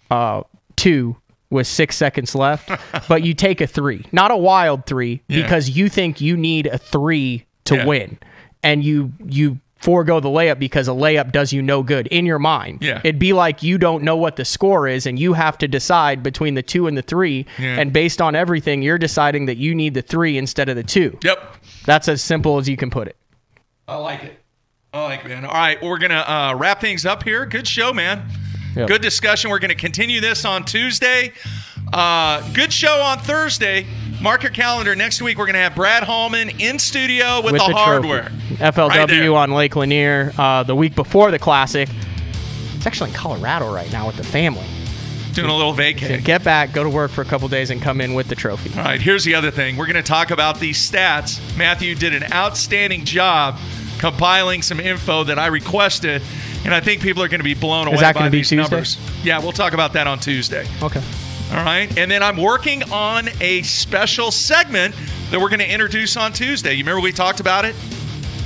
2 with 6 seconds left, but you take a 3. Not a wild 3, because you think you need a 3 to win. And you forego the layup because a layup does you no good in your mind. Yeah. It'd be like you don't know what the score is and you have to decide between the 2 and the 3. Yeah. And based on everything, you're deciding that you need the 3 instead of the 2. Yep. That's as simple as you can put it. I like it. Man. All right, we're going to wrap things up here. Good show, man. Yep. Good discussion. We're going to continue this on Tuesday. Good show on Thursday. Mark your calendar. Next week, we're going to have Brad Hallman in studio with the hardware. FLW on Lake Lanier the week before the Classic. It's actually in Colorado right now with the family. Doing a little vacay. So get back, go to work for a couple days, and come in with the trophy. All right, here's the other thing. We're going to talk about these stats. Matthew did an outstanding job compiling some info that I requested, and I think people are going to be blown away by these numbers. Yeah, we'll talk about that on Tuesday. Okay. All right, and then I'm working on a special segment that we're going to introduce on Tuesday. You remember we talked about it?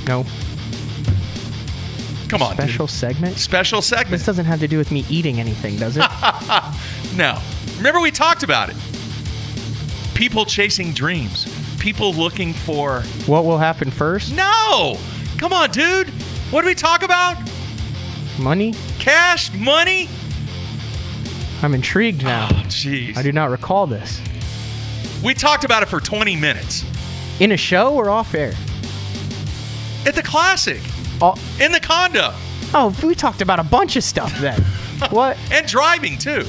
No. Come on, Special segment? Special segment. This doesn't have to do with me eating anything, does it? No. Remember we talked about it. People chasing dreams. People looking for... What will happen first? No! Come on, dude. What did we talk about? Money? Cash? Money? I'm intrigued now. Oh, jeez. I do not recall this. We talked about it for 20 minutes. In a show or off air? At the Classic. In the condo. Oh, we talked about a bunch of stuff then. What? And driving, too.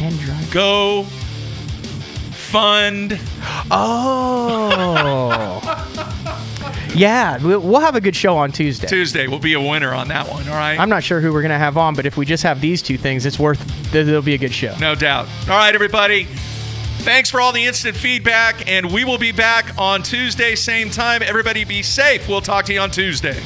And driving. Go fund. Oh. Yeah, we'll have a good show on Tuesday. Tuesday will be a winner on that one, all right? I'm not sure who we're going to have on, but if we just have these two things, it'll be a good show. No doubt. All right, everybody. Thanks for all the instant feedback, and we will be back on Tuesday, same time. Everybody be safe. We'll talk to you on Tuesday.